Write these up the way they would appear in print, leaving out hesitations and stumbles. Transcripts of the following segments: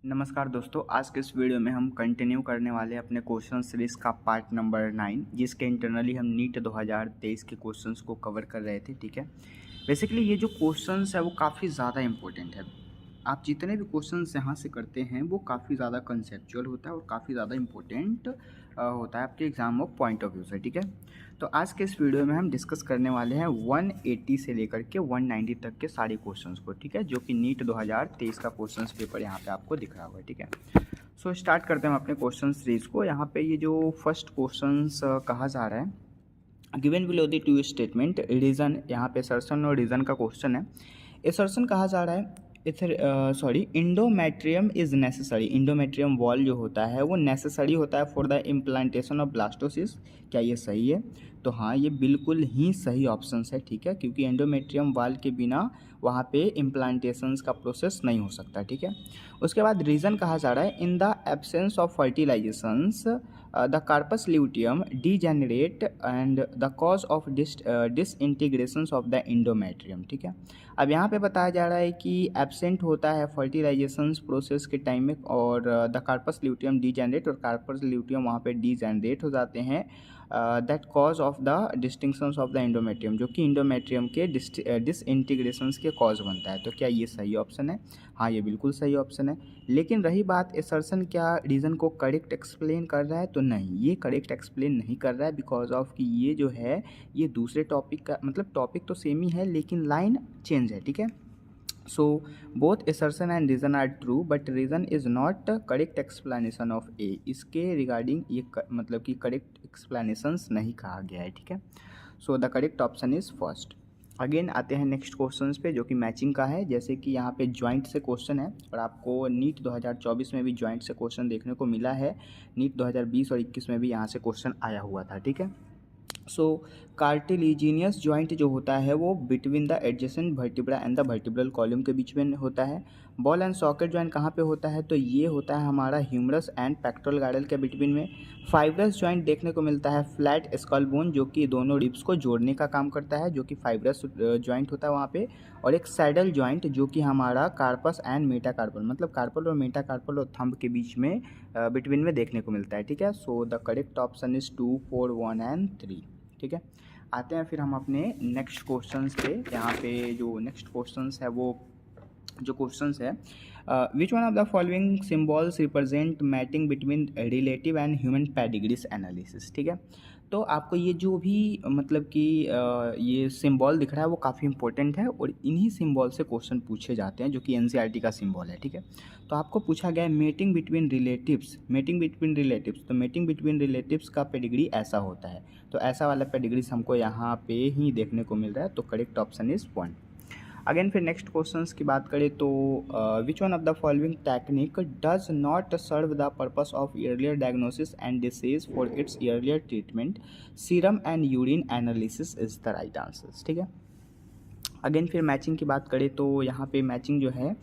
नमस्कार दोस्तों, आज के इस वीडियो में हम कंटिन्यू करने वाले हैं अपने क्वेश्चन सीरीज़ का पार्ट नंबर 9, जिसके इंटरनली हम नीट 2023 के क्वेश्चंस को कवर कर रहे थे। ठीक है, बेसिकली ये जो क्वेश्चंस है वो काफ़ी ज़्यादा इंपॉर्टेंट है। आप जितने भी क्वेश्चंस यहाँ से करते हैं वो काफ़ी ज़्यादा कंसेप्चुअल होता है और काफ़ी ज़्यादा इंपॉर्टेंट होता है आपके exam of point of view से। ठीक है, तो आज के इस वीडियो में हम डिस्कस करने वाले हैं 180 से लेकर के 190 तक के सारे क्वेश्चंस को। ठीक है, जो कि नीट 2023 का क्वेश्चंस पेपर यहाँ पे आपको दिख रहा होगा। ठीक है, सो स्टार्ट करते हैं हम अपने क्वेश्चन सीरीज को। यहाँ पे ये जो फर्स्ट क्वेश्चंस कहा जा रहा है, given below the two statement reason, यहाँ पे असर्शन और रीजन का क्वेश्चन है। असर्शन कहा जा रहा है endometrium is necessary. Endometrium wall जो होता है वो नेसेसरी होता है for the implantation of blastocyst. क्या ये सही है? तो हाँ, ये बिल्कुल ही सही ऑप्शन है। ठीक है, क्योंकि एंडोमेट्रियम वॉल के बिना वहाँ पे इम्प्लांटेशंस का प्रोसेस नहीं हो सकता। ठीक है, उसके बाद रीज़न कहा जा रहा है in the absence of fertilisations the corpus luteum degenerate and the cause of disintegrations of the endometrium. ठीक है, अब यहाँ पे बताया जा रहा है कि एब्सेंट होता है फर्टिलाइजेशंस प्रोसेस के टाइम में, और द कार्पस ल्यूटियम डीजेनरेट, और कार्पस ल्यूटियम वहाँ पे डीजेनरेट हो जाते हैं that cause of the distinctions of the endometrium, जो कि इंडोमेट्रियम के डिसइंटीग्रेशंस के कॉज बनता है। तो क्या ये सही ऑप्शन है? हाँ, ये बिल्कुल सही ऑप्शन है। लेकिन रही बात असर्शन क्या रीज़न को करेक्ट एक्सप्लेन कर रहा है, तो नहीं, ये करेक्ट एक्सप्लेन नहीं कर रहा है, बिकॉज ऑफ कि ये जो है ये दूसरे टॉपिक का, मतलब टॉपिक तो सेम ही है लेकिन लाइन चेंज है। ठीक है, so both assertion and reason are true but reason is not correct explanation of A. इसके रिगार्डिंग ये मतलब कि करेक्ट एक्सप्लेनेशंस नहीं कहा गया है। ठीक है, so the correct option is first. Again आते हैं नेक्स्ट क्वेश्चंस पे, जो कि मैचिंग का है। जैसे कि यहाँ पे ज्वाइंट से क्वेश्चन है, और आपको नीट 2024 में भी ज्वाइंट से क्वेश्चन देखने को मिला है। नीट 2020 और 21 में भी यहाँ से क्वेश्चन आया हुआ था। ठीक है, सो कार्टिलिजीनियस जॉइंट जो होता है वो between the adjacent vertebra and the vertebral column के बीच में होता है। बॉल एंड सॉकेट जॉइंट कहाँ पे होता है? तो ये होता है हमारा ह्यूमरस एंड पेक्टोरल गार्डल के बिटवीन में। फाइब्रस जॉइंट देखने को मिलता है फ्लैट स्कल बोन, जो कि दोनों रिब्स को जोड़ने का काम करता है, जो कि फाइब्रस जॉइंट होता है वहाँ पे। और एक सैडल जॉइंट जो कि हमारा कार्पस एंड मेटाकार्पल, मतलब कार्पल और मेटाकार्पल और थंब के बीच में बिटवीन में देखने को मिलता है। ठीक है, so the correct option is 2, 4, 1 and 3। ठीक है, आते हैं फिर हम अपने नेक्स्ट क्वेश्चंस पे। यहाँ पे जो नेक्स्ट क्वेश्चंस है वो जो क्वेश्चंस है, which one of the following symbols represent mating between relative and human pedigrees analysis. ठीक है, तो आपको ये जो भी मतलब कि ये सिंबल दिख रहा है वो काफ़ी इंपॉर्टेंट है, और इन्हीं सिंबल से क्वेश्चन पूछे जाते हैं, जो कि एनसीईआरटी का सिंबल है। ठीक है, तो आपको पूछा गया है mating between relatives. Mating between relatives, तो मेटिंग बिटवीन रिलेटिव्स का पेडिग्री ऐसा होता है। तो ऐसा वाला पेडिग्रीज हमको यहाँ पे ही देखने को मिल रहा है, तो करेक्ट ऑप्शन इज 1। अगेन फिर नेक्स्ट क्वेश्चंस की बात करें तो which one of the following technique does not serve the purpose of earlier diagnosis and disease for its earlier treatment? Serum and urine analysis is the right answer. ठीक है, again फिर matching की बात करें तो यहाँ पे मैचिंग जो है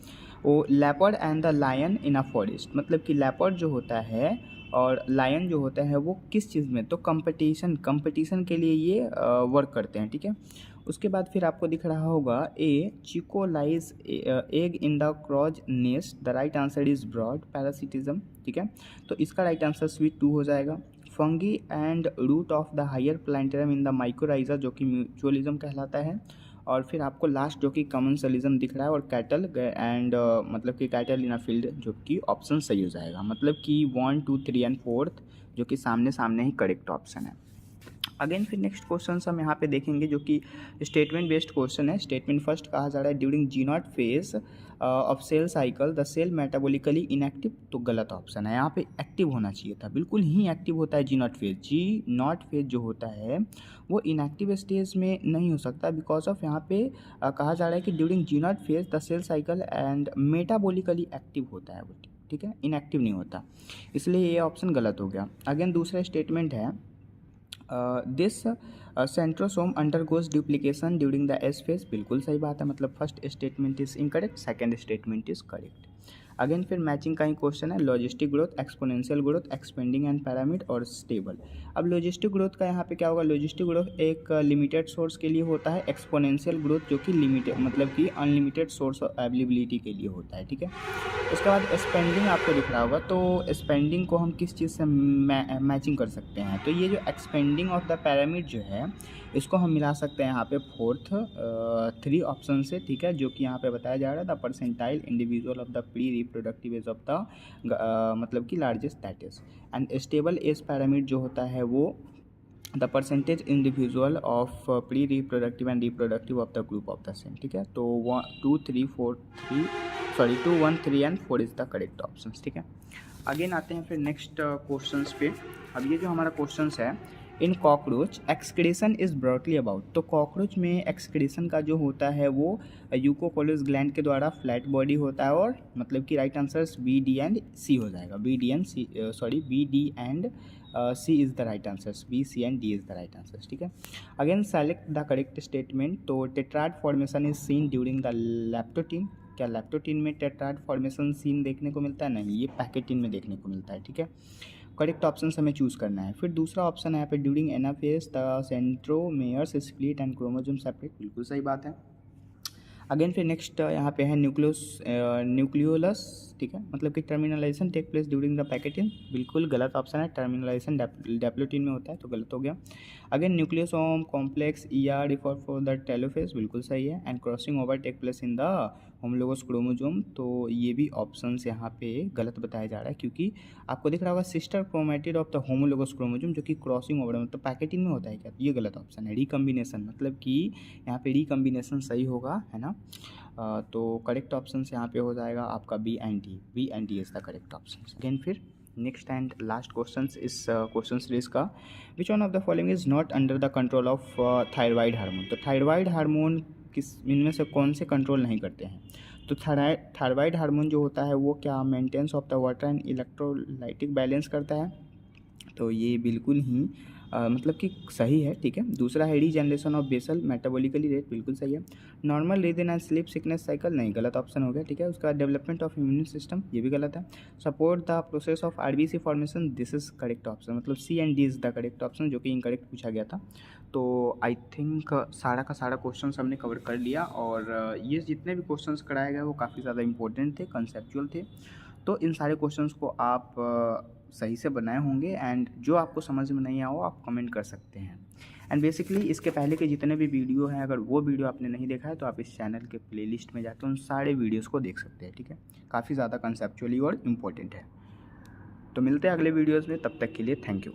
वो leopard and the lion in a forest, मतलब कि लेपर्ड जो होता है और लायन जो होता है वो किस चीज़ में? तो कंपटीशन के लिए ये वर्क करते हैं। ठीक है, उसके बाद फिर आपको दिख रहा होगा a cuckoo lays egg in the crow's nest, the right answer is brood parasitism. ठीक है, तो इसका राइट आंसर स्वीट 2 हो जाएगा। Fungi and root of the higher plantarum in the mycorrhiza, जो कि म्यूचुअलिज्म कहलाता है। और फिर आपको लास्ट जो कि कमेंसलिज्म दिख रहा है, और कैटल एंड मतलब कि कैटल इन अ फील्ड, जो कि ऑप्शन सही हो जाएगा। मतलब कि 1, 2, 3 एंड 4 जो कि सामने सामने ही करेक्ट ऑप्शन है। अगेन फिर नेक्स्ट क्वेश्चन हम यहाँ पे देखेंगे, जो कि स्टेटमेंट बेस्ड क्वेश्चन है। स्टेटमेंट फर्स्ट कहा जा रहा है during G not phase of cell cycle the cell metabolically inactive, तो गलत ऑप्शन है। यहाँ पे एक्टिव होना चाहिए था, बिल्कुल ही एक्टिव होता है G not phase. G not phase जो होता है वो इनएक्टिव स्टेज में नहीं हो सकता, बिकॉज ऑफ यहाँ पे कहा जा रहा है कि during G not phase the cell cycle and metabolically active होता है वो। ठीक है, इनएक्टिव नहीं होता, इसलिए ये ऑप्शन गलत हो गया। अगेन दूसरा स्टेटमेंट है this centrosome undergoes duplication during the S phase, बिल्कुल सही बात है। मतलब first statement is incorrect, second statement is correct. Again फिर मैचिंग का ही क्वेश्चन है, logistic growth, exponential growth, expanding and pyramid और स्टेबल। अब लॉजिस्टिक ग्रोथ का यहाँ पे क्या होगा, लॉजिस्टिक ग्रोथ एक लिमिटेड सोर्स के लिए होता है, एक्सपोनेंशियल ग्रोथ जो कि लिमिटेड मतलब कि अनलिमिटेड सोर्स अवेलेबिलिटी के लिए होता है, ठीक है। उसके बाद स्पेंडिंग आपको दिख रहा होगा, तो स्पेंडिंग को हम किस चीज़ से मैचिंग कर सकते हैं, तो ये जो एक्सपेंडिंग ऑफ द पैरामिड जो है इसको हम मिला सकते हैं यहाँ पे फोर्थ 3 ऑप्शन से, ठीक है, जो कि यहाँ पे बताया जा रहा है the percentile individual of the pre reproductive age of the मतलब कि largest that is, and stable age pyramid जो होता है वो the percentage individual of pre reproductive and reproductive of the group of the same, ठीक है। तो 2 3 4 3 sorry 2 1 3 and 4 is the correct option, ठीक है। अगेन आते हैं फिर नेक्स्ट क्वेश्चंस पे। अब ये जो हमारा क्वेश्चंस है, इन cockroach excretion is broadly about, तो कॉकरोच में एक्सक्रीशन का जो होता है वो यूकोकोलस ग्लैंड के द्वारा फ्लैट बॉडी होता है, और मतलब कि right answer B D and C हो जाएगा, B D and C sorry B D and C is the right answer, B C and D is the right answer, ठीक है। Again select the correct statement, तो tetrad formation is seen during the leptotene, क्या leptotene में tetrad formation scene देखने को मिलता है, नहीं, ये पैकेटीन में देखने को मिलता है, ठीक है। करेक्ट ऑप्शन हमें चूज़ करना है। फिर दूसरा ऑप्शन है यहाँ पे during anaphase the centromeres split and chromosome separate, बिल्कुल सही बात है। अगेन फिर नेक्स्ट यहाँ पे है न्यूक्लियोलस, ठीक है, मतलब कि terminalization take place during the pachytene, बिल्कुल गलत ऑप्शन है, टर्मिनलाइजेशन डैप्लोटीन में होता है, तो गलत हो गया। Again nucleosome complex ER refer for the telophase, बिल्कुल सही है, and crossing over take place in the homologous chromosome, तो ये भी ऑप्शंस यहाँ पे गलत बताया जा रहा है, क्योंकि आपको दिख रहा होगा sister chromatid of the homologous chromosome जो कि क्रॉसिंग ओवर मतलब पैकेटिन में होता है क्या, ये गलत ऑप्शन है। रिकम्बिनेशन मतलब कि यहाँ पे रिकम्बिनेशन सही होगा, है ना। तो करेक्ट ऑप्शन यहाँ पे हो जाएगा आपका B and D is the correct option. Again फिर नेक्स्ट एंड लास्ट क्वेश्चन इस क्वेश्चन सीरीज का, which one of the following is not under the control of thyroid hormone, तो थायराइड हार्मोन किस इनमें से कौन से कंट्रोल नहीं करते हैं, तो थायराइड हार्मोन जो होता है वो क्या maintenance of the water and electrolytic balance करता है, तो ये बिल्कुल ही मतलब कि सही है, ठीक है। दूसरा है regeneration of basal metabolically rate, बिल्कुल सही है। Normal reason and sleep sickness cycle, नहीं, गलत ऑप्शन हो गया, ठीक है। उसका डेवलपमेंट ऑफ इम्यून सिस्टम, ये भी गलत है। Support the process of RBC formation, this is correct option, मतलब C and D is the correct option, जो कि इनकरेक्ट पूछा गया था। तो आई थिंक सारा का सारा क्वेश्चन हमने कवर कर लिया, और ये जितने भी क्वेश्चन कराए गए वो काफ़ी ज़्यादा इंपॉर्टेंट थे, कंसेप्चुअल थे, तो इन सारे क्वेश्चंस को आप सही से बनाए होंगे, एंड जो आपको समझ में नहीं आया हो आप कमेंट कर सकते हैं। एंड बेसिकली इसके पहले के जितने भी वीडियो हैं, अगर वो वीडियो आपने नहीं देखा है तो आप इस चैनल के प्लेलिस्ट में जाकर उन सारे वीडियोस को देख सकते हैं, ठीक है। काफ़ी ज़्यादा कंसेप्चुअली और इम्पोर्टेंट है। तो मिलते हैं अगले वीडियोज़ में, तब तक के लिए थैंक यू।